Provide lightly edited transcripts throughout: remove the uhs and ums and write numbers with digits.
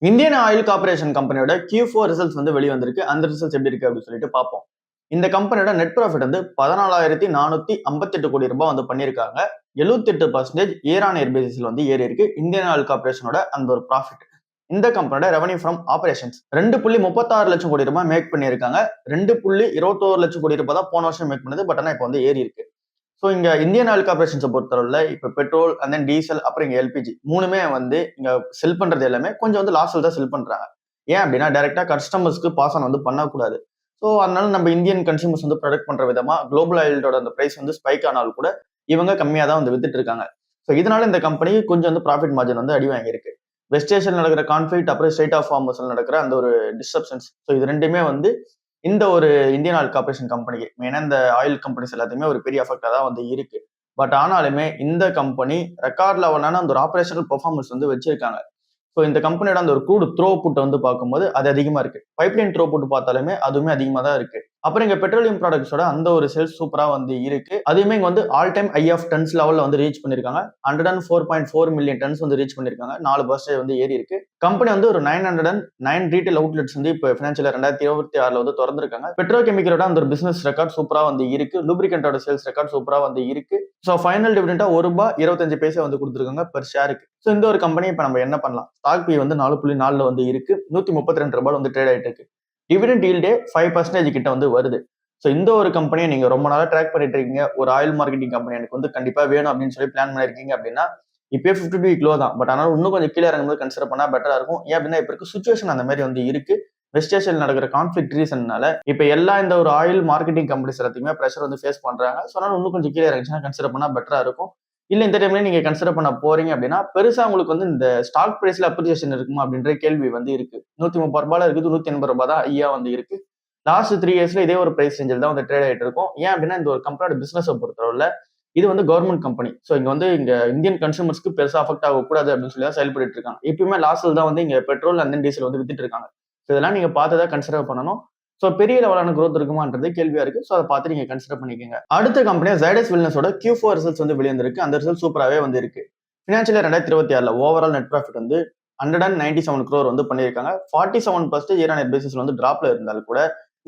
Indian oil corporation கம்பெனியோட Q4 results வந்து வெளிய வந்திருக்கு. அந்த ரிசல்ட்ஸ் எப்படி இருக்கு அப்படின்னு சொல்லிட்டு பார்ப்போம். இந்த கம்பெனியோட நெட் ப்ராஃபிட் வந்து 14,458 கோடி ரூபாய் வந்து பண்ணியிருக்காங்க. 78% இயர் ஆன் இயர் பேசிஸ்ல வந்து ஏறி இருக்கு. இந்தியன் ஆயில் கார்பரேஷனோட அந்த ஒரு ப்ராஃபிட். இந்த கம்பெனியோட ரெவன்யூ ஃப்ரம் ஆபரேஷன்ஸ் 2.36 லட்சம் கோடி ரூபாய் மேக் பண்ணியிருக்காங்க. 2.21 லட்சம் கோடி ரூபாய் தான் போன வருஷம் மேக் பண்ணது. பட் ஆனா இப்போ வந்து ஏறி இருக்கு. ஸோ இங்க இந்தியன் ஆயில் கார்பரேஷன்ஸை பொறுத்தளவுல இப்போ பெட்ரோல் அண்ட் தென் டீசல் அப்புறம் இங்க எல்பிஜி மூணுமே வந்து இங்க செல் பண்றது எல்லாமே கொஞ்சம் வந்து லாஸ்ல தான் செல் பண்றாங்க. ஏன் அப்படின்னா டைரக்டா கஸ்டமர்ஸ்க்கு பாஸ் ஆன் வந்து பண்ணக்கூடாது. ஸோ அதனால நம்ம இந்தியன் கன்சியூமர்ஸ் வந்து ப்ரொடக்ட் பண்ற விதமா குளோபல் ஆயிலோட அந்த பிரைஸ் வந்து ஸ்பைக் ஆனாலும் கூட இவங்க கம்மியா தான் வந்து வித்துட்டு இருக்காங்க. ஸோ இதனால இந்த கம்பெனி கொஞ்சம் வந்து ப்ராஃபிட் மார்ஜின் வந்து அடி வாங்கியிருக்கு. வெஸ்ட் ஏஷியன் நடக்கிற கான்ஃபிளிக்ட் அப்புறம் ஸ்டேட் ஆஃப் ஹார்மஸ்ல நடக்கிற அந்த ஒரு டிஸ்டர்பன்ஸ். ஸோ இது ரெண்டுமே வந்து இந்த ஒரு இந்தியன் ஆயில் கார்பரேஷன் கம்பெனிக்கு மெயினா இந்த ஆயில் கம்பெனிஸ் எல்லாத்தையுமே ஒரு பெரிய எஃபெக்டா தான் வந்து இருக்கு. பட் ஆனாலுமே இந்த கம்பெனி ரெக்கார்ட் லெவலான அந்த ஒரு ஆபரேஷனல் பெர்ஃபார்மன்ஸ் வந்து வச்சிருக்காங்க. ஸோ இந்த கம்பெனியோட அந்த ஒரு க்ரூட் த்ரோ புட் வந்து பார்க்கும்போது அது அதிகமா இருக்கு. பைப்லைன் த்ரோ புட் பார்த்தாலுமே அதுவுமே அதிகமா தான் இருக்கு. அப்புறம் இங்க பெட்ரோலியம் ப்ராடக்ட்ஸோட அந்த ஒரு சேல்ஸ் சூப்பரா வந்து இருக்கு. அதுவுமே இங்க வந்து all time high of tons லெவல்ல வந்து ரீச் பண்ணிருக்காங்க. 104.4 மில்லியன் டன்ஸ் வந்து ரீச் பண்ணிருக்காங்க. 4% வந்து ஏறி இருக்கு. கம்பெனி வந்து ஒரு 909 ரீட்டைல் அவுட்லெட்ஸ் வந்து இப்போ ஃபினான்ஷியல் 2026 வந்து திறந்திருக்காங்க. பெட்ரோ கெமிக்கலோட அந்த ஒரு பிசினஸ் ரெக்கார்ட் சூப்பரா வந்து இருக்கு. லூப்ரிகண்டோட சேல்ஸ் ரெக்கார்ட் சூப்பரா வந்து இருக்கு. ஸோ ஃபைனல் டிவிடெண்டா ₹1.25 வந்து கொடுத்துருக்காங்க பெர் ஷேருக்கு. ஸோ இந்த ஒரு கம்பெனி இப்போ நம்ம என்ன பண்ணலாம்? ஸ்டாக் பி வந்து 4.4 வந்து இருக்கு. ₹132 வந்து ட்ரேட் ஆயிட்டு இருக்கு. டிவிடெண்ட் ஈல்டே 5% கிட்ட வந்து வருது. ஸோ இந்த ஒரு கம்பெனியை நீங்க ரொம்ப நாளா ட்ராக் பண்ணிட்டு இருக்கீங்க. ஒரு ஆயில் மார்க்கெட்டிங் கம்பெனி எனக்கு வந்து கண்டிப்பா வேணும் அப்படின்னு சொல்லி பிளான் பண்ணிருக்கீங்க அப்படின்னா இப்பயே 52 வீக் லோ தான். பட் ஆனாலும் இன்னும் கொஞ்சம் கீழே இறங்கும்போது கன்சிடர் பண்ணா பெட்டரா இருக்கும். ஏன் அப்படின்னா இப்ப இருக்க சுச்சுவேஷன் அந்த மாதிரி வந்து இருக்கு. வெஸ்ட் ஏஷியால நடக்கிற கான்ஃபிளிக்ட் ரீசன்னால இப்ப எல்லா இந்த ஒரு ஆயில் மார்க்கெட்டிங் கம்பெனிஸ் எல்லாத்தையுமே ப்ரெஷர் வந்து ஃபேஸ் பண்றாங்க. ஸோ அதனால இன்னும் கொஞ்சம் கீழே இறங்குச்சுன்னா கன்சிடர் பண்ணா பெட்டரா இருக்கும். இல்ல இந்த டைம்ல நீங்க கன்சிடர் பண்ண போறீங்க அப்படின்னா பெருசா உங்களுக்கு வந்து இந்த ஸ்டாக் பிரைஸ்ல அப்ரிசியேஷன் இருக்குமா அப்படின்ற கேள்வி வந்து இருக்கு. ₹130 இருக்குது, ₹180 தான் ஐயா வந்து இருக்கு. லாஸ்ட் 3 இயர்ஸ்ல இதே ஒரு பிரைஸ் ரேஞ்சில் தான் வந்து ட்ரேட் ஆயிட்டு இருக்கும். ஏன் அப்படின்னா இந்த ஒரு கம்பெனியோட பிசினஸை பொறுத்தவரை இது வந்து கவர்மெண்ட் கம்பெனி. ஸோ இங்க வந்து இங்க இந்தியன் கன்சூமர்ஸ்க்கு பெருசா அஃபெக்ட் ஆகக்கூடாது அப்படின்னு சொல்லி தான் செயல்பட்டு இருக்காங்க. எப்பயுமே லாஸ்ட்ல தான் வந்து இங்க பெட்ரோல் அண்ட் டீசல் வந்து வித்துட்டு இருக்காங்க. ஸோ இதெல்லாம் நீங்க பார்த்து தான் கன்சிடர் பண்ணணும். ஸோ பெரிய லெவலான growth இருக்குமான்றது கேள்வியா இருக்கு. ஸோ அதை பார்த்து நீங்க கன்சிடர் பண்ணிக்கோங்க. அடுத்த கம்பெனியா ஜைடஸ் வெல்னஸோட Q4 ரிசல்ட்ஸ் வந்து வெளிவந்திருக்கு. அந்த ரிசல்ட் சூப்பராகவே வந்து இருக்கு. ஃபினான்ஷியல் 2026 ஓவரால் நெட் ப்ராஃபிட் வந்து 197 crore வந்து பண்ணியிருக்காங்க. 47% இயர் ஆன் இயர் பேசிஸ்ல வந்து டிராப்ல இருந்தாலும் கூட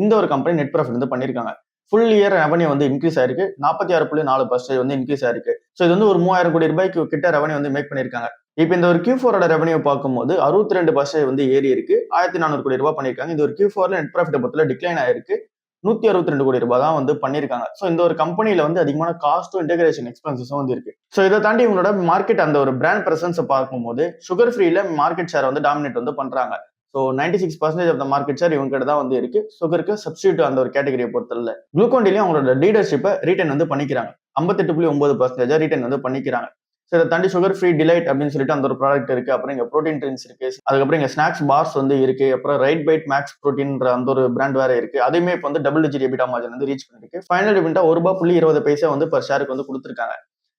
இந்த ஒரு கம்பெனி நெட் ப்ராஃபிட் வந்து பண்ணியிருக்காங்க. ஃபுல் இயர் ரெவன்யூ வந்து இன்க்ரீஸ் ஆயிருக்கு. 46.4% வந்து இன்க்ரீஸ் ஆயிருக்கு. ஸோ இது வந்து ஒரு 3000 கோடி ரூபாய்க்கு கிட்ட ரெவன்யூ வந்து மேக் பண்ணியிருக்காங்க. இப்போ இந்த ஒரு Q4 ரெவன்யூ பார்க்கும்போது 62% வந்து ஏறி இருக்கு. 1400 கோடி ரூபாய் பண்ணியிருக்காங்க. இந்த ஒரு Q4 நெட் ப்ராஃபிட் பொறுத்தல டிக்ளைன் ஆயிருக்கு. 162 கோடி ரூபாய் தான் வந்து பண்ணியிருக்காங்க. ஸோ இந்த ஒரு கம்பெனில வந்து அதிகமான காஸ்ட்டும் இன்டெகிரேஷன் எக்ஸ்பென்சஸும் வந்து இருக்கு. ஸோ இதை தாண்டி இவங்களோட மார்க்கெட் அந்த ஒரு பிராண்ட் பிரசன்ஸை பார்க்கும்போது சுகர் ஃப்ரீல மார்க்கெட் ஷேர் வந்து டாமினேட் வந்து பண்றாங்க. So 96% of the market share இவங்க கிட்ட தான் வந்து இருக்கு. சுகருக்கு சப்ஸ்டியூட் அந்த ஒரு கேட்டகரியை பொறுத்தல குளுக்கோண்டிலையும் அவங்களோட லீடர்ஷிப்பை ரீட்டைன் வந்து பண்ணிக்கிறாங்க. 58.9% ரீட்டைன் வந்து பண்ணிக்கிறாங்க. ஸோ இதை தாண்டி சுகர் ஃப்ரீ டிலைட் அப்படின்னு சொல்லிட்டு அந்த ஒரு ப்ராடக்ட் இருக்கு. அப்புறம் இங்க ப்ரோட்டீன் ட்ரிங்க்ஸ் இருக்கு. அதுக்கப்புறம் இங்க ஸ்நாக்ஸ் பார்ஸ் வந்து இருக்கு. அப்புறம் ரைட் பைட் மேக்ஸ் ப்ரோட்டீன்ற அந்த ஒரு பிராண்ட் வேற இருக்கு. அதுவுமே இப்போ வந்து டபுள் டிஜிட் எபிட்டா மார்ஜின் வந்து ரீச் பண்ணிருக்கு. ஃபைனல் டிவிடெண்டா ₹1.20 வந்து பர் ஷேருக்கு வந்து கொடுத்துருக்காங்க.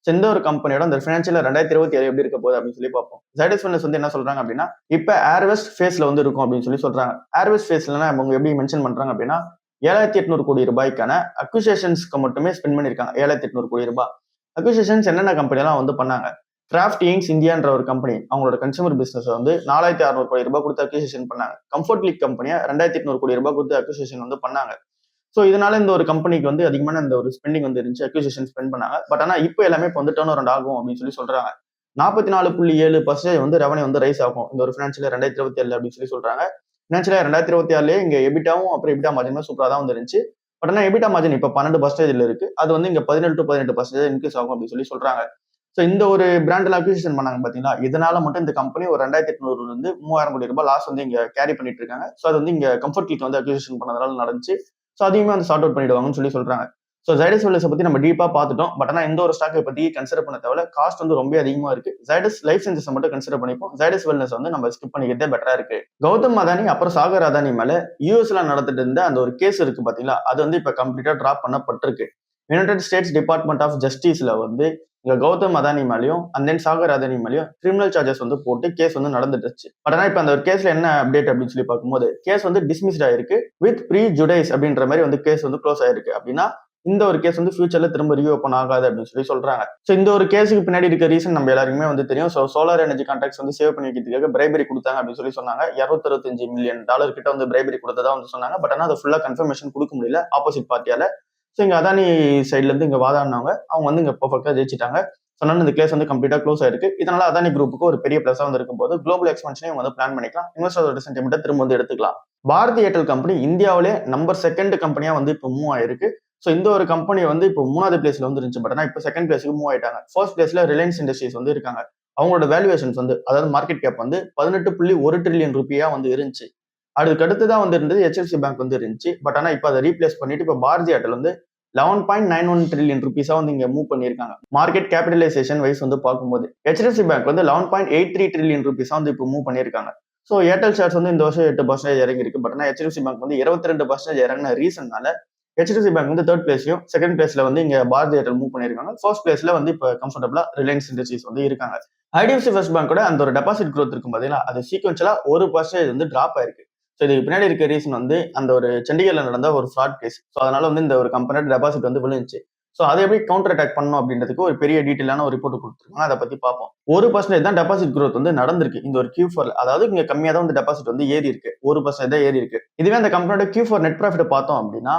இந்த ஒரு கம்பெனியோட அந்த ஃபினான்ஷியல் 2027 எப்படி இருக்க போகுது அப்படின்னு சொல்லி பார்ப்போம். ஜைடஸ் வெல்னஸ் வந்து என்ன சொல்றாங்க அப்படின்னா இப்ப ஏர்வெஸ்ட் ஃபேஸ்ல வந்து இருக்கும் அப்படின்னு சொல்லி சொல்றாங்க. ஏர்வெஸ்ட் ஃபேஸ்ல அவங்க எப்படி மென்ஷன் பண்றாங்க அப்படின்னா 7,800 கோடி ரூபாய்க்கான அக்விசேஷன்ஸ்க்கு மட்டுமே ஸ்பெண்ட் பண்ணிருக்காங்க. 7,800 கோடி ரூபாய். அக்விசேஷன்ஸ் என்னென்ன கம்பெனி எல்லாம் வந்து பண்ணாங்க? கிராஃப்ட் இங்க்ஸ் இந்தியான்ற ஒரு கம்பெனி அவங்களோட கன்சூமர் பிசினஸ் வந்து 4,600 கோடி ரூபாய் கொடுத்து அக்விசேஷன் பண்ணாங்க. கம்ஃபர்ட் லீக் கம்பெனியா 2,800 கோடி ரூபாய் கொடுத்து அக்விசேஷன் வந்து பண்ணாங்க. ஸோ இதனால இந்த ஒரு கம்பெனிக்கு வந்து அதிகமான இந்த ஒரு ஸ்பெண்டிங் வந்து இருந்துச்சு. அக்விசிஷன் ஸ்பெண்ட் பண்ணாங்க. பட் ஆனால் இப்போ எல்லாமே இப்போ வந்து டர்ன் அரௌண்ட் ஆகும் அப்படின்னு சொல்லி சொல்றாங்க. 44.7% வந்து ரெவன்யூ வந்து ரைஸ் ஆகும் இந்த ஒரு ஃபினான்ஷியல் 2027 அப்படின்னு சொல்லி சொல்றாங்க. ஃபினான்ஷியல் 2026 இங்க எபிட்டாவும் அப்புறம் எபிட்டா மார்ஜினும் சூப்பரா தான் வந்து இருந்துச்சு. பட் ஆனால் எபிட்டா மார்ஜின் இப்போ 12% இருக்கு. அது வந்து இங்க 17 to 18% இன்க்ரீஸ் ஆகும் அப்படின்னு சொல்லி சொல்றாங்க. ஸோ இந்த ஒரு பிராண்ட்ல அக்விசிஷன் பண்ணாங்க பாத்தீங்களா, இதனால மட்டும் இந்த கம்பெனி ஒரு 2,800 இருந்து 3,000 கோடி ரூபாய் லாஸ் வந்து இங்க கேரி பண்ணிட்டு இருக்காங்க. ஸோ அது வந்து இங்க கம்ஃபர்ட் லீக் வந்து அக்விசிஷன் பண்ணதுனால நடந்துச்சு. ஸோ அதையுமே வந்து சார்ட் அவுட் பண்ணிடுவாங்கன்னு சொல்லி சொல்றாங்க. ஸோ ஜைடஸ் வெல்னஸை பத்தி நம்ம டீப்பா பார்த்துட்டோம். பட் ஆனால் இந்த ஒரு ஸ்டாக்கை பத்தி கன்சிடர் பண்ண தேவை காஸ்ட் வந்து ரொம்ப அதிகமா இருக்கு. ஜைடஸ் லைஃப் சயின்சஸ் மட்டும் கன்சிடர் பண்ணிப்போம். ஜைடஸ் வெல்னஸ் வந்து நம்ம ஸ்கிப் பண்ணிக்கிட்டே பெட்டரா இருக்கு. கௌதம் அதானி அப்புறம் சாகர் அதானி மேல யூஎஸ்ல நடந்துட்டு இருந்த அந்த ஒரு கேஸ் இருக்கு பாத்தீங்களா, அது வந்து இப்ப கம்ப்ளீட்டா டிராப் பண்ணப்பட்டிருக்கு. யுனைடெட் ஸ்டேட்ஸ் டிபார்ட்மெண்ட் ஆஃப் ஜஸ்டிஸ்ல வந்து இங்க கௌதம் அதானி மேலயும் அண்ட் தென் சாகர் அதானி மேலயும் கிரிமினல் சார்ஜஸ் வந்து போட்டு கேஸ் வந்து நடந்துட்டுச்சு. பட் ஆனா இப்ப அந்த ஒரு கேஸ்ல என்ன அப்டேட் அப்படின்னு சொல்லி பார்க்கும்போது கேஸ் வந்து டிஸ்மிஸ்ட் ஆயிருக்கு வித் ப்ரீ ஜுடைஸ் அப்படின்ற மாதிரி வந்து கேஸ் வந்து க்ளோஸ் ஆயிருக்கு. அப்படின்னா இந்த ஒரு கேஸ் வந்து ஃபியூச்சர்ல திரும்ப ரிவ்யூ ஓப்பன் ஆகாது அப்படின்னு சொல்றாங்க. ஸோ இந்த ஒரு கேஸுக்கு பின்னாடி இருக்க ரீசன் நம்ம எல்லாருக்குமே வந்து தெரியும். ஸோ சோலார் எனர்ஜி கான்ட்ராக்ட்ஸ் வந்து சேவ் பண்ணி வைக்கிறதுக்காக பிரைபரி கொடுத்தாங்க அப்படின்னு சொன்னாங்க. $265 மில்லியன் கிட்ட வந்து பிரைபரி கொடுத்ததா வந்து சொன்னாங்க. பட் ஆனால் அதை ஃபுல்லா கன்ஃபர்மேஷன் கொடுக்க முடியல ஆப்போசிட் பார்ட்டியால. ஸோ இங்க அதானி சைட்ல இருந்து இங்க வாதாடினவங்க அவங்க வந்து இங்க பர்ஃபெக்டா ஜெயிச்சிட்டாங்க. சொன்னா இந்த கேஸ் வந்து கம்ப்ளீட்டா க்ளோஸ் ஆயிருக்கு. இதனால அதானி குரூப்புக்கு ஒரு பெரிய பிளஸா வந்து இருக்கும் போது குளோபல் எக்ஸ்பான்ஷனையும் வந்து பிளான் பண்ணிக்கலாம். இன்வெஸ்டரோட சென்டிமெண்ட்டை திரும்ப வந்து எடுத்துக்கலாம். பாரதி ஏர்டெல் கம்பெனி இந்தியாவிலே நம்பர் 2 கம்பெனியா வந்து இப்போ மூவ் ஆயிருக்கு. ஸோ இந்த ஒரு கம்பெனி வந்து இப்போ 3வது பிளேஸ்ல வந்து இருந்துச்சு. பட் ஆனால் இப்போ 2nd பிளேஸ்க்கு மூவ் ஆயிட்டாங்க. ஃபர்ஸ்ட் பிளேஸ்ல ரிலையன்ஸ் இண்டஸ்ட்ரீஸ் வந்து இருக்காங்க. அவங்களோட வேல்யூவேஷன்ஸ் வந்து அதாவது மார்க்கெட் கேப் வந்து 18.1 ட்ரில்லியன் ரூபியா வந்து இருந்துச்சு. அதுக்கு அடுத்துதான் வந்து இருந்தது HFC பேங்க் வந்து இருந்துச்சு. பட் ஆனால் இப்போ அதை ரீப்ளேஸ் பண்ணிட்டு இப்போ பாரதி ஏர்டெல் வந்து 11.91 ட்ரில்லியன் ருபீஸா வந்து இங்க மூவ் பண்ணிருக்காங்க. மார்க்கெட் கேபிட்டலைசேஷன் வைஸ் வந்து பார்க்கும்போது HDFC பேங்க் வந்து 11.83 ட்ரில்லியன் ருபீஸா வந்து இப்போ மூவ் பண்ணிருக்காங்க. ஸோ ஏர்டெல் ஷேர்ஸ் வந்து இந்த வருஷம் 8% இறங்கி இருக்கு. பட் ஆனால் HDFC பேங்க் வந்து 22% இறங்கின ரீசன்னால HDFC பேங்க் வந்து 3rd பிளேஸ்லயும் 2nd பிளேஸ்ல வந்து இங்க பாரதி ஏர்டெல் மூவ் பண்ணிருக்காங்க. ஃபர்ஸ்ட் பிளேஸ்ல வந்து இப்போ கம்ஃபர்டபுளா ரிலையன்ஸ் இண்டஸ்ட்ரீஸ் வந்து இருக்காங்க. IDFC ஃபர்ஸ்ட் பேங்கோட அந்த ஒரு டெபாசிட் க்ரோத் இருக்கும் பாத்தீங்களா, அது சீக்வென்ஷலா 1% வந்து டிராப் ஆயிருக்கு. ஸோ இதுக்கு பின்னாடி இருக்க ரீசன் வந்து அந்த ஒரு சண்டிகர்ல நடந்த ஒரு ஃப்ராட் கேஸ். ஸோ அதனால வந்து இந்த ஒரு கம்பெனியோட டெபாசிட் வந்து விழுந்துச்சு. ஸோ அதை எப்படி கவுண்டர் அட்டாக் பண்ணணும் அப்படின்றதுக்கு ஒரு பெரிய டீட்டெயிலான ஒரு ரிப்போர்ட் கொடுத்துருக்காங்க. அதை பத்தி பார்ப்போம். 1% தான் டெபாசிட் growth வந்து நடந்திருக்கு இந்த ஒரு Q4. அதாவது இங்க கம்மியா தான் வந்து டெபாசிட் வந்து ஏறி இருக்கு. 1% தான் ஏறி இருக்கு. இதுவே அந்த கம்பெனியோட Q4 நெட் ப்ராஃபிட் பார்த்தோம் அப்படின்னா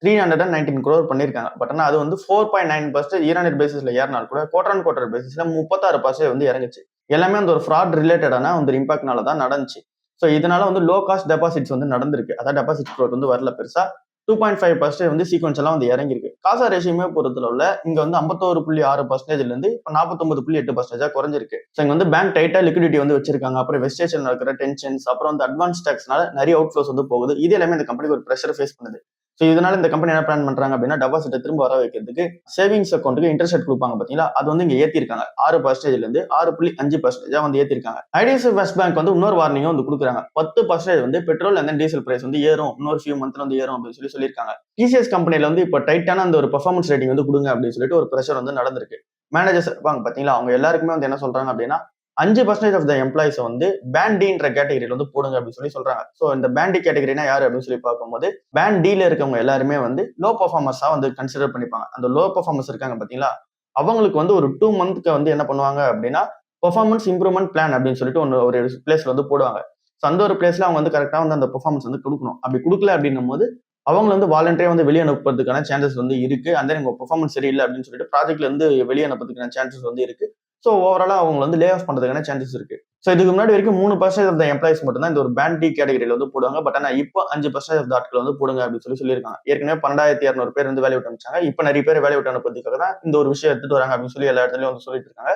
319 crore பண்ணிருக்காங்க. பட் ஆனால் அது வந்து 4.9% இயர் ஆன் இயர் பேசிஸ்ல ஏறினால் கூட குவார்டர் ஆன் குவார்டர் பேசிஸ்ல 36% வந்து இறங்குச்சு. எல்லாமே அந்த ஒரு ஃப்ராட் ரிலேட்டடான ஒரு இம்பாக்ட்னால தான் நடந்துச்சு. ஸோ இதனால வந்து லோ காஸ்ட் டெபாசிட்ஸ் வந்து நடந்திருக்கு. அதாவது டெபாசிட் growth வந்து வரல பெருசா. 2.5% வந்து சீக்வன்ஷலா வந்து இறங்கிருக்கு. காசா ரேஷியோமே பொறுத்தளவுல இங்க வந்து 51.6% இருந்து 49.8% குறைஞ்சிருக்கு. ஸோ இங்க வந்து பேங்க் டைட்டா லிக்விடிட்டி வந்து வச்சிருக்காங்க. அப்புறம் வெஸ்டேஷன் இருக்கிற டென்ஷன்ஸ், அப்புறம் வந்து அட்வான்ஸ் டாக்ஸ்னால நிறைய அவுட் ஃப்ளோஸ் வந்து போகுது. இது எல்லாமே இந்த கம்பெனிக்கு ஒரு ப்ரெஷர் ஃபேஸ் பண்ணுது. ஸோ இதனால இந்த கம்பெனி என்ன பிளான் பண்றாங்க அப்படின்னா டெபாசிட்டை திரும்ப வர வைக்கிறதுக்கு சேவிங்ஸ் அக்கௌண்ட்டுக்கு இன்ட்ரெஸ்ட் ரேட் கொடுப்பாங்க பாத்தீங்களா, அது வந்து இங்க ஏத்திருக்காங்க. 6% இருந்து 6.5% வந்து ஏத்திருக்காங்க. IDFC ஃபர்ஸ்ட் பேங்க் வந்து இன்னொரு வார்னிங்கும் வந்து கொடுக்குறாங்க. 10% வந்து பெட்ரோல் அண்ட் டீசல் பிரைஸ் வந்து ஏறும், இன்னொரு ஃபியூ மந்த்ல வந்து ஏறும் அப்படின்னு சொல்லியிருக்காங்க. TCS கம்பெனில வந்து இப்போ டைட்டான அந்த ஒரு பெர்ஃபார்மன்ஸ் ரேட்டிங் வந்து கொடுங்க அப்படின்னு சொல்லிட்டு ஒரு ப்ரெஷர் வந்து நடந்திருக்கு. மேனேஜர்ஸ் இருப்பாங்க பாத்தீங்களா, அவங்க எல்லாருக்குமே வந்து என்ன சொல்றாங்க அப்படின்னா 5% ஆஃப் த எம்ப்ளாயிஸ் வந்து பேண்ட் டின்ற கேட்டகரியில வந்து போடுங்க அப்படின்னு சொல்றாங்க. ஸோ இந்த பேண்ட் டி கேட்டகரினா யாரு அப்படின்னு சொல்லி பார்க்கும்போது பேண்ட் டில இருக்கவங்க எல்லாருமே வந்து லோ பர்ஃபார்மர்ஸா வந்து கன்சிடர் பண்ணிப்பாங்க. அந்த லோ பர்ஃபார்மர்ஸ் இருக்காங்க பாத்தீங்களா, அவங்களுக்கு வந்து ஒரு 2 மந்த்க்கு வந்து என்ன பண்ணுவாங்க அப்படின்னா பெர்ஃபார்மன்ஸ் இம்ப்ரூவ்மெண்ட் பிளான் அப்படின்னு சொல்லிட்டு ஒரு பிளேஸ்ல வந்து போடுவாங்க. ஸோ அந்த ஒரு பிளேஸ்ல அவங்க வந்து கரெக்டா வந்து அந்த பெர்ஃபார்மன்ஸ் வந்து கொடுக்கணும். அப்படி கொடுக்கல அப்படின்னும் போது அவங்க வந்து வாலண்டரியா வந்து வெளியே அனுப்புறதுக்கான சான்சஸ் வந்து இருக்கு. அந்த உங்க பெர்ஃபார்மன்ஸ் சரியில்லை அப்படின்னு சொல்லிட்டு ப்ராஜெக்ட்ல இருந்து வெளியே அனுப்புறதுக்கான சான்சஸ் வந்து இருக்கு. ஸோ ஓவராலா அவங்க வந்து லே ஆஃப் பண்றதுக்கான சான்சஸ் இருக்கு. ஸோ இதுக்கு முன்னாடி வரைக்கும் 3% ஆஃப் த எம்ப்ளாயிஸ் மட்டும் தான் இந்த ஒரு பேண்ட் டி கேட்டகரியில வந்து போடுவாங்க. பட் ஆனால் இப்போ 5% ஆஃப் த ஆட்கள் வந்து போடுங்க அப்படின்னு சொல்லியிருக்காங்க. ஏற்கனவே 12,200 பேர் வந்து வேலையை விட்டு அனுப்பிச்சாங்க. இப்போ நிறைய பேர் வேலையை விட்டு அனுப்புறதுக்காக தான் இந்த ஒரு விஷயம் எடுத்துட்டு வராங்க அப்படின்னு சொல்லி எல்லா இடத்துலயும் வந்து சொல்லிட்டு இருக்காங்க.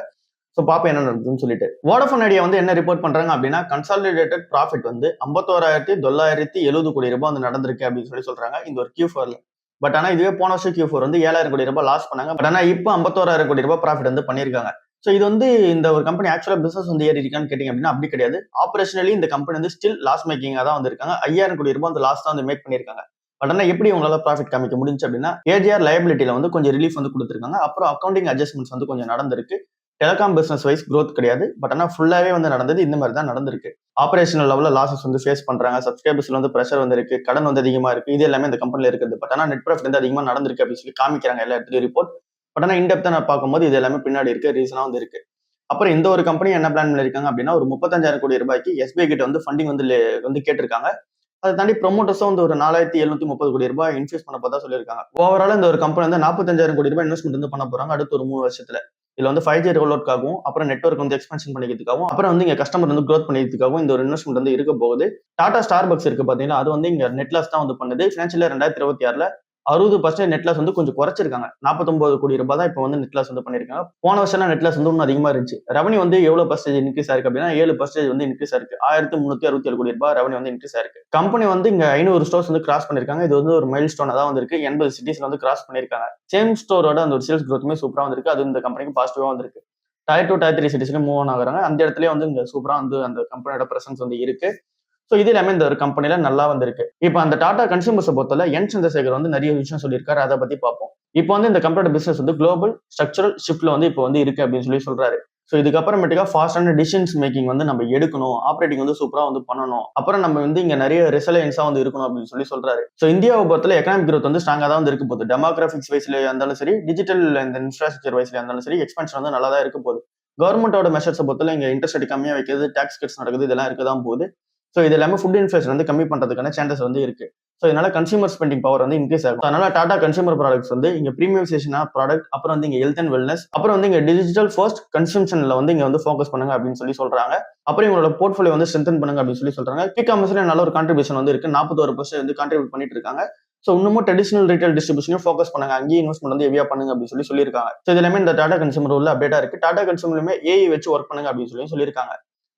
ஸோ பாப்பா என்ன நடக்குதுன்னு சொல்லிட்டு வோடஃபோன் ஐடியா வந்து என்ன ரிப்போர்ட் பண்றாங்க அப்படின்னா கன்சாலிடேட்டட் ப்ராஃபிட் வந்து 51,970 கோடி ரூபாய் வந்து நடந்திருக்கு அப்படின்னு சொல்றாங்க இந்த ஒரு Q4ல. பட் ஆனா இதுவே போன வருஷம் Q4 வந்து 7,000 கோடி ரூபாய் லாஸ் பண்ணாங்க. பட் ஆனா இப்போ 51,000 கோடி ரூபாய் ப்ராஃபிட் வந்து பண்ணிருக்காங்க. ஸோ இது வந்து இந்த ஒரு கம்பெனி ஆக்சுவலா பிசினஸ் வந்து ஏறி இருக்கான்னு கேட்டீங்க அப்படின்னா அப்படி கிடையாது. ஆபரேஷனலி இந்த கம்பெனி வந்து ஸ்டில் லாஸ் மேக்கிங்கா தான் வந்து இருக்காங்க. 5,000 கோடி ரூபாய் வந்து லாஸ் தான் வந்து மேக் பண்ணிருக்காங்க. பட் ஆனால் எப்படி உங்களால ப்ராஃபிட் காமிக்க முடிஞ்சு அப்படின்னா ஏஜிஆர் லயபிலிட்டியில வந்து கொஞ்சம் ரிலீஃப் வந்து கொடுத்துருக்காங்க. அப்புறம் அக்கௌண்டிங் அட்ஜஸ்ட்மெண்ட்ஸ் வந்து கொஞ்சம் நடந்திருக்கு. டெலிகாம் பிசினஸ் வைஸ் growth கிடையாது. பட் ஆனால் ஃபுல்லாவே வந்து நடந்தது இந்த மாதிரி தான் நடந்திருக்கு. ஆபரேஷனல் லெவல்ல லாசஸ் வந்து ஃபேஸ் பண்றாங்க. சப்ஸ்கிரைபர்ஸ்ல வந்து பிரஷர் வந்து இருக்கு, கடன் வந்து அதிகமா இருக்கு. இது எல்லாமே இந்த கம்பெனில இருக்குது. பட் ஆனால் நெட் ப்ராஃபிட் வந்து அதிகமா நடந்திருக்கு அப்படின்னு சொல்லி காமிக்கிறாங்க எல்லா இடத்துலயும் ரிப்போர்ட். பட் ஆனால் இன்டெப்தா நான் பார்க்கும்போது இது எல்லாமே பின்னாடி இருக்க ரீசனா வந்து இருக்கு. அப்புறம் இந்த ஒரு கம்பெனி என்ன பிளான் பண்ணிருக்காங்க அப்படின்னா ஒரு 35,000 கோடி ரூபாய்க்கு SBI கிட்ட வந்து ஃபண்டிங் வந்து கேட்டிருக்காங்க. அதை தாண்டி ப்ரொமோட்டர்ஸும் வந்து ஒரு 4,730 கோடி ரூபாய் இன்வெஸ்ட் பண்ண போதா சொல்லியிருக்காங்க. ஓவரால் இந்த ஒரு கம்பெனி வந்து 45,000 கோடி ரூபாய் இன்வெஸ்ட்மெண்ட் வந்து பண்ண போறாங்க அடுத்த ஒரு 3 வருஷத்துல. இதுல வந்து 5G ரோல் அவுட்காகவும் அப்புறம் நெட்வொர்க் வந்து எக்ஸ்பென்ஷன் பண்ணிக்கிறதுக்காகவும் அப்புறம் வந்து இங்க கஸ்டமர் வந்து க்ரோத் பண்ணிக்கிறதுக்காகவும் இந்த ஒரு இன்வெஸ்ட்மெண்ட் வந்து இருக்க போகுது. டாடா ஸ்டார்பக்ஸ் இருக்கு பாத்தீங்கன்னா அது வந்து இங்க நெட்லாஸ் தான் வந்து பண்ணுது. ஃபினான்ஷியல் 2026ல 60% நெட்லாஸ் வந்து கொஞ்சம் குறைச்சிருக்காங்க. 49 கோடி ரூபாய் தான் இப்போ வந்து நெட்லாஸ் வந்து பண்ணிருக்காங்க. போன வருஷம் நெட்லாஸ் வந்து இன்னும் அதிகமா இருந்துச்சு. ரெவன்யூ வந்து எவ்வளவு பர்சன்டேஜ் இன்க்ரீஸ் ஆயிருக்கு அப்படின்னா 7% வந்து இன்க்ரீஸ் ஆயிருக்கு. 1,367 கோடி ரூபாய் ரெவன்யூ வந்து இன்க்ரீஸ் ஆயிருக்கு. கம்பெனி வந்து இங்க 500 ஸ்டோர்ஸ் வந்து கிராஸ் பண்ணிருக்காங்க. இது வந்து ஒரு மைல் ஸ்டோனா தான் வந்து இருக்கு. 80 சிட்டிஸ்ல வந்து கிராஸ் பண்ணிருக்காங்க. சேம் ஸ்டோரோட அந்த ஒரு சேல்ஸ் growthமே சூப்பரா வந்திருக்கு. அது இந்த கம்பெனிக்கு பாசிட்டிவா வந்திருக்கு. Tier 2, Tier 3 சிட்டிஸ்ல மூவ் ஆன் ஆகுறாங்க. அந்த இடத்துலயே வந்து இங்க சூப்பரா வந்து அந்த கம்பெனியோட பிரசன்ஸ் வந்து இருக்கு. ஸோ இது எல்லாமே இந்த ஒரு கம்பெனில நல்லா வந்திருக்கு. இப்போ அந்த டாடா கன்சியூமர்ஸை பொறுத்தவரை என் சந்திரசேகர் வந்து நிறைய விஷயம் சொல்லியிருக்காரு. அதை பத்தி பார்ப்போம். இப்போ வந்து இந்த கம்பெனியோட பிசினஸ் வந்து குளோபல் ஸ்ட்ரக்சரல் ஷிஃப்ட்ல வந்து இப்போ வந்து இருக்கு அப்படின்னு சொல்றாரு. ஸோ இதுக்கப்புறமேட்டுக்கா ஃபாஸ்டான டிசிஷன்ஸ் மேக்கிங் வந்து நம்ம எடுக்கணும், ஆப்ரேட்டிங் வந்து சூப்பரா வந்து பண்ணணும், அப்புறம் நம்ம வந்து இங்க நிறைய ரெசிலியன்ஸா வந்து இருக்கணும் அப்படின்னு சொல்றாரு. ஸோ இந்தியாவை பொறுத்தல எக்கனாமிக் growth வந்து ஸ்ட்ராங்கா தான் வந்து இருக்க போகுது. டெமோகிராபிக்ஸ் வைஸ்ல இருந்தாலும் சரி, டிஜிட்டல் இந்த இன்ஃப்ராஸ்ட்ரக்சர் வைஸ்ல இருந்தாலும் சரி, எக்ஸ்பென்ஷன் வந்து நல்லா தான் இருக்க போகுது. கவர்மெண்டோட மெஷர்ஸை பொறுத்தல இங்க இன்ட்ரெஸ்ட் ரேட் கம்மியா வைக்கிறது, டாக்ஸ் கட்ஸ் நடக்குது, இதெல்லாம் இருக்க தான் போகுது. ஸோ இது எல்லாமே ஃபுட் இன்ஃபிளேஷன் வந்து கம்மி பண்றதுக்கான சான்சஸ் வந்து இருக்கு. ஸோ இதனால கன்சியூமர் ஸ்பெண்டிங் பவர் வந்து இன்க்ரீஸ் ஆகும். அதனால டாடா கன்சியூமர் ப்ராடக்ட்ஸ் வந்து இங்க பிரீமியமைசேஷன் ஆஃப் ப்ராடக்ட், அப்புறம் வந்து இங்க ஹெல்த் அண்ட் வெல்னஸ், அப்புறம் வந்து இங்க டிஜிட்டல் ஃபர்ஸ்ட் கன்சம்ஷன்ல வந்து இங்க வந்து ஃபோக்கஸ் பண்ணுங்க அப்படின்னு சொல்றாங்க. அப்புறம் இவங்களோட போர்ட்ஃபோலியோ வந்து ஸ்ட்ரென்தன் பண்ணுங்க அப்படின்னு சொல்றாங்க. குயிக் காமர்ஸ்ல நல்ல ஒரு கான்ட்ரிபியூஷன் வந்து இருக்கு, 41% வந்து கான்ட்ரிபியூட் பண்ணிட்டு இருக்காங்க. ஸோ இன்னமும் ட்ரெடிஷனல் ரீட்டைல் டிஸ்ட்ரிபியூஷனையும் ஃபோக்கஸ் பண்ணுங்க, அங்கேயும் இன்வெஸ்ட்மெண்ட் வந்து ஹெவியா பண்ணுங்க அப்படின்னு சொல்லியிருக்காங்க. ஸோ இது எல்லாமே இந்த டாடா கன்சியூமர் உள்ள அப்டேட்டா இருக்கு. டாடா கன்சியூமர்லயுமே ஏஐ வச்சு ஒர்க் பண்ணுங்க அப்படின்னு சொல்லியிருக்காங்க.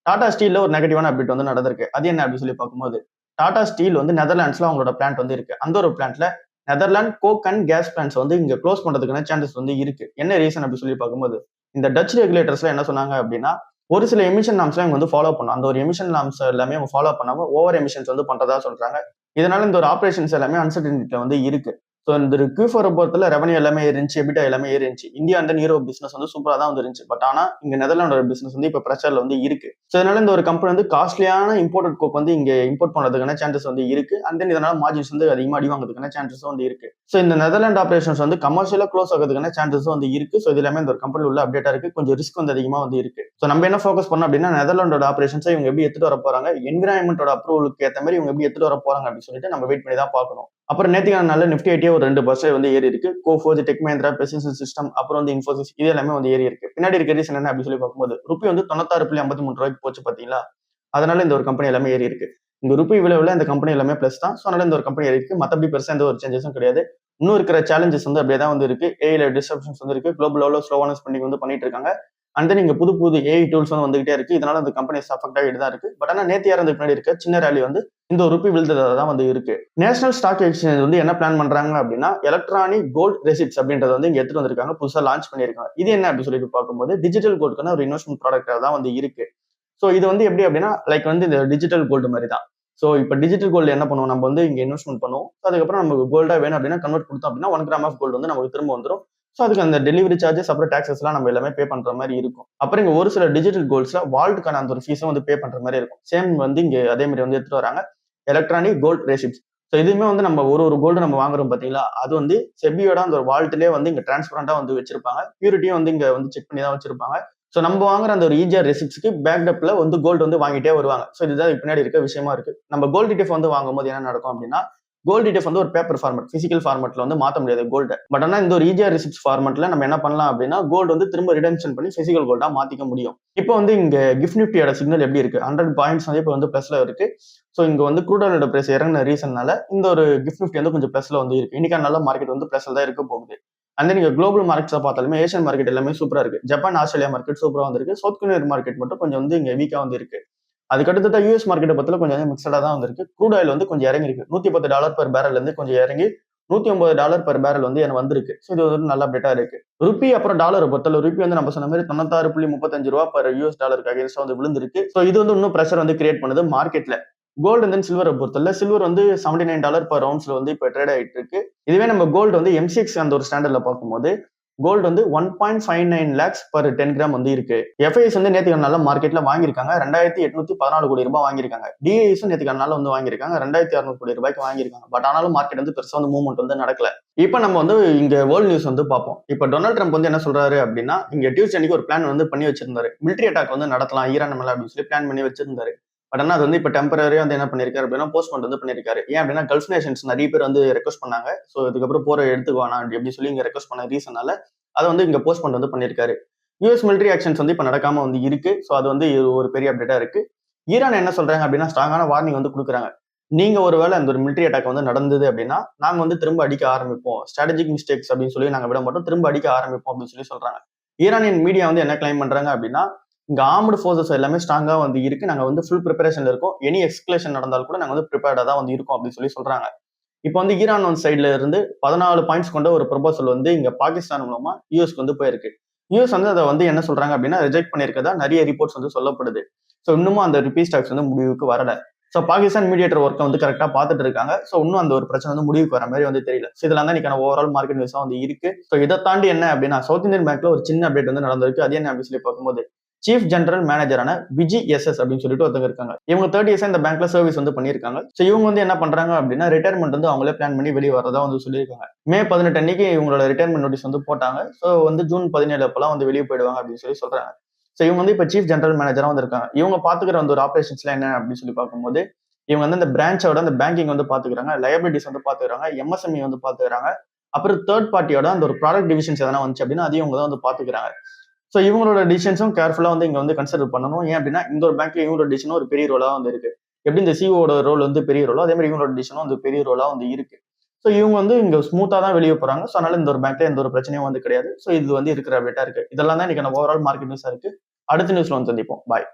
டாடா ஸ்டீல்ல ஒரு நெகட்டிவான அப்டேட் வந்து நடந்திருக்கு. அது என்ன அப்படின்னு சொல்லி பார்க்கும்போது, டாடா ஸ்டீல் வந்து நெதர்லாண்ட்ஸ்ல அவங்களோட பிளான்ட் வந்து இருக்கு. அந்த ஒரு பிளான்ட்ல Netherlands coke and gas plants வந்து இங்க க்ளோஸ் பண்றதுக்கான சான்சஸ் வந்து இருக்கு. என்ன ரீசன் அப்படின்னு சொல்லி பார்க்கும்போது, இந்த டச் ரெகுலேட்டர்ஸ்ல என்ன சொன்னாங்க அப்படின்னா, ஒரு சில எமிஷன் நார்ம்ஸ்லாம் இவங்க வந்து ஃபாலோ பண்ணும். அந்த ஒரு எமிஷன் நார்ம்ஸ் எல்லாமே அவங்க ஃபாலோ பண்ணாம ஓவர் எமிஷன்ஸ் வந்து பண்றதா சொல்றாங்க. இதனால இந்த ஒரு ஆபரேஷன்ஸ் எல்லாமே அன்சர்டனிட்டி வந்து இருக்கு. ஸோ இந்த Q4 பொறுத்தல ரெவன்யூ எல்லாமே ஏறிச்சு, எபிட்டா எல்லாமே ஏறிச்சு. இந்தியா அண்ட் யூரோப் பிசினஸ் வந்து சூப்பரா தான் வந்து இருந்துச்சு. பட் ஆனா இங்க நெதர்லாண்டோட பிசினஸ் வந்து இப்ப பிரஷர்ல வந்து இருக்கு. ஸோ இதனால இந்த ஒரு கம்பெனி வந்து காஸ்ட்லியான இம்போர்ட்டட் கோக் வந்து இங்க இம்போர்ட் பண்றதுக்கான சான்சஸ் வந்து இருக்கு. அண்ட் தென் இதனால மார்ஜின்ஸ் வந்து அதிகமா அடி வாங்குறதுக்கான சான்சஸ் வந்து இருக்கு. ஸோ இந்த நெதர்லாண்ட் ஆபரேஷன்ஸ் வந்து கமர்ஷியலா க்ளோஸ் ஆகிறதுக்கான சான்சஸ் வந்து இருக்கு. ஸோ இது எல்லாமே இந்த ஒரு கம்பெனி உள்ள அப்டேட்டா இருக்கு. கொஞ்சம் ரிஸ்க் வந்து அதிகமா வந்து இருக்கு. ஸோ நம்ம என்ன ஃபோக்கஸ் பண்ணோம் அப்படின்னா, நெதர்லாண்டோட ஆபரேஷன்ஸை இவங்க எப்படி எடுத்துட்டு வர போறாங்க, என்விரான்மெண்டோட அப்ரூவலுக்கு ஏற்ற மாதிரி இவங்க எப்படி எடுத்துட்டு வர போறாங்க அப்படின்னு சொல்லிட்டு நம்ம வெயிட் பண்ணி தான் பார்க்கணும். அப்புறம் நேத்திக்கான நாள்ல நிஃப்டி 80 ஒரு 2% வந்து ஏறி இருக்கு. Coforge, tech Mahindra, persistent system, அப்புறம் வந்து இன்ஃபோசிஸ், இது எல்லாமே வந்து ஏறி இருக்கு. பின்னாடி இருக்க ரீசன் என்ன அப்படின்னு சொல்லி பார்க்கும்போது, ருபி வந்து 96.53 ரூபாய்க்கு போச்சு பாத்தீங்களா, அதனால இந்த ஒரு கம்பெனி எல்லாமே ஏறி இருக்கு. இந்த ருபி விளைவுல இந்த கம்பெனி எல்லாமே பிளஸ் தான். ஸோ அதனால இந்த ஒரு கம்பெனி ஏறி இருக்கு. மற்றபடி பெருசா எந்த ஒரு சேஞ்சஸும் கிடையாது. இன்னும் இருக்கிற சேலஞ்சஸ் வந்து அப்படியே தான் வந்து இருக்கு. ஏஐல டிஸ்ட்ரப்ஷன்ஸ் வந்து இருக்கு. குளோபல் லெவலில் ஸ்லோவான ஸ்பெண்டிங் வந்து பண்ணிட்டு இருக்காங்க. அண்ட் தென் இங்க புது புது ஏஐ டூல்ஸ் வந்து வந்துகிட்டே இருக்கு. இதனால அந்த கம்பெனிஸ் அஃபெக்ட் ஆகிட்டு தான் இருக்கு. பட் ஆனா நேத்து யாரும் பின்னாடி இருக்க சின்ன ரேலி வந்து இந்த ஒரு ருபி விழுந்ததா தான் வந்து இருக்கு. நேஷனல் ஸ்டாக் எக்ஸ்சேஞ்ச் வந்து என்ன பிளான் பண்றாங்க அப்படின்னா, எலக்ட்ரானிக் கோல்ட் ரெசிப்ட்ஸ் அப்படின்றத வந்து இங்க எடுத்துட்டு வந்திருக்காங்க, புதுசா லான்ச் பண்ணியிருக்காங்க. இது என்ன அப்படின்னு சொல்லிட்டு பார்க்கும்போது, டிஜிட்டல் கோல்டுக்கான ஒரு இன்வெஸ்ட்மெண்ட் ப்ராடக்டா தான் வந்து இருக்கு. ஸோ இது வந்து எப்படி அப்படின்னா, லைக் வந்து இந்த டிஜிட்டல் கோல்டு மாதிரி தான். ஸோ இப்போ டிஜிட்டல் கோல்டு என்ன பண்ணுவோம், நம்ம வந்து இங்க இன்வெஸ்ட்மெண்ட் பண்ணுவோம். அதுக்கப்புறம் நமக்கு கோல்டா வேணும் அப்படின்னா கன்வெர்ட் கொடுத்தோம் அப்படின்னா 1 கிராம் ஆஃப் கோல்டு வந்து நமக்கு திரும்ப வந்துடும். ஸோ அதுக்கு அந்த டெலிவரி சார்ஜஸ் அப்புறம் டாக்ஸஸ் எல்லாம் நம்ம எல்லாமே பே பண்ற மாதிரி இருக்கும். அப்புறம் இங்க ஒரு சில டிஜிட்டல் கோல்ட்ஸ்ல வால்ட்டுக்கான அந்த ஒரு ஃபீஸும் வந்து பே பண்ற மாதிரி இருக்கும். சேம் வந்து இங்க அதே மாதிரி வந்து எடுத்துட்டு வராங்க, எலக்ட்ரானிக் கோல்ட் ரெசிப்ட்ஸ். ஸோ இதுவுமே வந்து நம்ம ஒரு கோல்டு நம்ம வாங்குறோம் பாத்தீங்களா, அது வந்து செபியோட அந்த ஒரு வால்ட்லயே வந்து இங்க டிரான்ஸ்பரண்டா வந்து வச்சிருப்பாங்க. பியூரிட்டியும் வந்து இங்க வந்து செக் பண்ணி தான் வச்சிருப்பாங்க. ஸோ நம்ம வாங்குற அந்த ஒரு EGR ரெசிப்ட்ஸ்க்கு பேக்டப்ல வந்து கோல்டு வந்து வாங்கிட்டே வருவாங்க. ஸோ இதுதான் பின்னாடி இருக்க விஷயமா இருக்கு. நம்ம கோல்டு ETF வந்து வாங்கும்போது என்ன நடக்கும் அப்படின்னா, கோல்டு ETF வந்து ஒரு பேப்பர் ஃபார்மட், பிசிக்கல் ஃபார்மட்ல வந்து மாத்த முடியாது கோல்டு. பட் ஆனா இந்த ஒரு EGR ரெசிப்ட்ஸ் ஃபார்மட்ல நம்ம என்ன பண்ணலாம் அப்படின்னா, கோல்டு வந்து திரும்ப ரிடெம்ஷன் பண்ணி பிசிக்கல் கோல்டா மாத்திக்க முடியும். இப்போ வந்து இங்க கிஃப்ட் நிஃப்டியோட சிக்னல் எப்படி இருக்கு, 100 பாயிண்ட்ஸ் வந்து இப்போ வந்து பிளஸ்ல இருக்கு. ஸோ இங்க வந்து க்ரூட் ஆயிலோட பிரைஸ் இறங்கின ரீசன்னால இந்த ஒரு கிஃப்ட் நிஃப்டி வந்து கொஞ்சம் பிளஸ்ல வந்து இருக்கு. இன்னைக்கான நல்ல மார்க்கெட் வந்து பிளஸ்ல தான் இருக்க போகுது. அண்ட் நீங்க குளோபல் மார்க்கெட்ஸா பார்த்தாலுமே ஏஷியன் மார்க்கெட் எல்லாமே சூப்பரா இருக்கு. ஜப்பான், ஆஸ்திரேலியா மார்க்கெட் சூப்பரா வந்திருக்கு. சவுத் கொரியன் மார்க்கெட் மட்டும் கொஞ்சம் வந்து இங்க வீக்கா வந்து இருக்கு. அதுக்கு அடுத்தது யூஎஸ் மார்க்கெட்டை பத்தில கொஞ்சம் மிக்சடா தான் வந்திருக்கு. க்ரூட் ஆயில் வந்து கொஞ்சம் இறங்கி இருக்கு. $110 பெர் பேரல் இருந்து கொஞ்சம் இறங்கி $109 பெர் பேரல் வந்து எனக்கு வந்திருக்கு. ஸோ இது வந்து நல்ல அப்டேட்டா இருக்கு. ருபி அப்புறம் டாலரை பொறுத்தல ருபி வந்து நம்ம சொன்ன மாதிரி 96.35 ரூபா பெர் US டாலருக்கு அகைன்ஸ்டா வந்து விழுந்திருக்கு. ஸோ இது வந்து இன்னும் பிரஷர் வந்து கிரியேட் பண்ணுது மார்க்கெட்ல. கோல்டு அண்ட் தென் சில்வரை பொறுத்தல சில்வர் வந்து $79 பெர் அவுன்ஸ்ல வந்து இப்போ ட்ரேட் ஆயிட்டு இருக்கு. இதுவே நம்ம கோல்டு வந்து MCX அந்த ஒரு ஸ்டாண்டர்ட்ல பார்க்கும்போது கோல்டு வந்து 1.59 lakhs per 10 கிராம் வந்து இருக்கு. FIS வந்து நேத்துக்கு நாள் மார்க்கெட்ல வாங்கியிருக்காங்க, 2814 கோடி ரூபாய் வாங்கியிருக்காங்க. DIS நேத்துக்கு நாள் வந்து வாங்கியிருக்காங்க, 2600 கோடி ரூபாய்க்கு வாங்கியிருக்காங்க. பட் ஆனாலும் மார்க்கெட் வந்து பெருசா வந்து மூவ்மெண்ட் வந்து நடக்கல. இப்போ நம்ம வந்து இங்க வேர்ல்ட் நியூஸ் வந்து பார்ப்போம். இப்போ டொனால்ட் ட்ரம்ப் வந்து என்ன சொல்றாரு அப்படின்னா, இங்க டியூஸ்டே அன்னைக்கு ஒரு பிளான் வந்து பண்ணி வச்சிருந்தாரு. மிலிட்டரி அட்டாக் வந்து நடத்தலாம் ஈரான் மேல அப்படின்னு சொல்லி பிளான் பண்ணி வச்சிருந்தாரு. பட் ஆனா அது வந்து இப்போ டெம்பரரியா வந்து என்ன பண்ணிருக்காரு அப்படின்னா போஸ்ட்போன் வந்து பண்ணிருக்காரு. ஏன் அப்படின்னா கல்ஃப் நேஷன்ஸ் நிறைய பேர் வந்து ரெக்வஸ்ட் பண்ணாங்க. ஸோ இதுக்கப்புறம் போற எடுத்துக்கு வேணாம் அப்படி சொல்லி இங்க ரெக்வஸ்ட் பண்ண ரீசனால அதை வந்து இங்க போஸ்ட்போன் வந்து பண்ணிருக்காரு. யூஎஸ் மிலிட்டரி ஆக்ஷன்ஸ் வந்து இப்ப நடக்காம வந்து இருக்கு. ஸோ அது வந்து ஒரு பெரிய அப்டேட்டா இருக்கு. ஈரான் என்ன சொல்றாங்க அப்படின்னா ஸ்ட்ராங்கான வார்னிங் வந்து கொடுக்குறாங்க. நீங்க ஒருவேளை அந்த ஒரு மிலிட்டரி அட்டாக் வந்து நடந்தது அப்படின்னா நாங்க வந்து திரும்ப அடிக்க ஆரம்பிப்போம், ஸ்ட்ராட்டஜிக் மிஸ்டேக்ஸ் அப்படின்னு சொல்லி நாங்க விட மாட்டோம், திரும்ப அடிக்க ஆரம்பிப்போம் அப்படின்னு சொல்லி சொல்றாங்க. ஈரானியன் மீடியா வந்து என்ன கிளைம் பண்றாங்க அப்படின்னா, இங்க ஆர்ம்டு ஃபோர்ஸஸ் எல்லாமே ஸ்ட்ராங்கா வந்து இருக்கு, நாங்க வந்து ஃபுல் ப்ரிப்பரேஷன்ல இருக்கோம், எனி எக்ஸ்கலேஷன் நடந்தாலும் கூட நாங்க வந்து ப்ரிப்பேர்டா தான் வந்து இருக்கோம் அப்படின்னு சொல்லி சொல்றாங்க. இப்போ வந்து ஈரான் வந்து சைட்ல இருந்து 14 பாயிண்ட்ஸ் கொண்ட ஒரு ப்ரொபோசல் வந்து இங்க பாகிஸ்தான் மூலமா யூஎஸ்க்கு வந்து போயிருக்கு. யூஎஸ் வந்து அதை வந்து என்ன சொல்றாங்க அப்படின்னா ரிஜெக்ட் பண்ணிருக்கதா நிறைய ரிப்போர்ட்ஸ் வந்து சொல்லப்படுது. ஸோ இன்னமும் அந்த ருபீஸ் டாக்ஸ் வந்து முடிவுக்கு வரல. ஸோ ஸோ பாகிஸ்தான் மீடியேட்டர் ஒர்க்கை வந்து கரெக்டாக பார்த்துட்டு இருக்காங்க. ஸோ இன்னும் அந்த ஒரு பிரச்சனை வந்து முடிவுக்கு வர மாதிரி வந்து தெரியல. ஸோ இதெல்லாம் தான் இன்னைக்கான ஓவரால் மார்க்கெட் நியூஸாக வந்து இருக்கு. ஸோ இதை தாண்டி என்ன அப்படின்னா சவுத் இந்தியன் பேங்க்ல ஒரு சின்ன அப்டேட் வந்து நடந்திருக்கு. அது என்ன அப்படின்னு சொல்லி பார்க்கும்போது சீஃப் ஜெனரல் மேனேஜரான விஜி எஸ்எஸ் அப்படின்னு சொல்லிட்டு ஒருத்தங்க இருக்காங்க. இவங்க 30 இயர்ஸா இந்த பேங்க்ல சர்வீஸ் வந்து பண்ணியிருக்காங்க. ஸோ இவங்க வந்து என்ன பண்றாங்க அப்படின்னா ரிட்டையர்மெண்ட் வந்து அவங்களே பிளான் பண்ணி வெளியே வரதா வந்து சொல்லியிருக்காங்க. மே 18 அன்னைக்கு இவங்களோட ரிட்டையர்மெண்ட் நோட்டீஸ் வந்து போட்டாங்க. ஸோ வந்து ஜூன் 17 அப்பெல்லாம் வந்து வெளியே போயிடுவாங்க அப்படின்னு சொல்லி சொல்றாங்க. ஸோ இவங்க வந்து இப்போ சீஃப் ஜெனரல் மேனேஜரா வந்து இருக்காங்க. இவங்க பாத்துக்கிற வந்து ஒரு ஆபரேஷன்ஸ்ல என்ன அப்படின்னு சொல்லி பார்க்கும்போது இவங்க வந்து இந்த பிரான்ச்சோட அந்த பேங்கிங் வந்து பாத்துக்கிறாங்க, லயபிலிட்டிஸ் வந்து பாத்துக்கிறாங்க, எம்எஸ்எம்இ வந்து பாத்துக்கிறாங்க. அப்புறம் தேர்ட் பார்ட்டியோட அந்த ஒரு ப்ராடக்ட் டிவிஷன்ஸ் எதனா வந்துச்சு அப்படின்னா அதையும் இவங்க தான் வந்து பாத்துக்கிறாங்க. ஸோ இவங்களோட டிசிஷன்ஸும் கேர்ஃபுல்லா வந்து இங்க வந்து கன்சிடர் பண்ணணும். ஏன் அப்படின்னா இந்த ஒரு பேங்க்ல இவங்களோட டிசிஷனும் ஒரு பெரிய ரோலா வந்து இருக்கு. எப்படி இந்த சிஓட ரோல் வந்து பெரிய ரோலோ அதே மாதிரி இவங்களோட டிசிஷனும் வந்து பெரிய ரோலா வந்து இருக்கு. ஸோ இவங்க வந்து இங்க ஸ்மூத்தா தான் வெளியே போறாங்க. ஸோ அதனால இந்த ஒரு பேங்க்ல எந்த ஒரு பிரச்சனையும் வந்து கிடையாது. ஸோ இது வந்து இருக்கிற அப்டேட்டா இருக்கு. இதெல்லாம் தான் இன்னைக்கு ஓவரால் மார்க்கெட் நியூஸா இருக்கு. அடுத்த நியூஸ்ல வந்து சந்திப்போம். பாய்.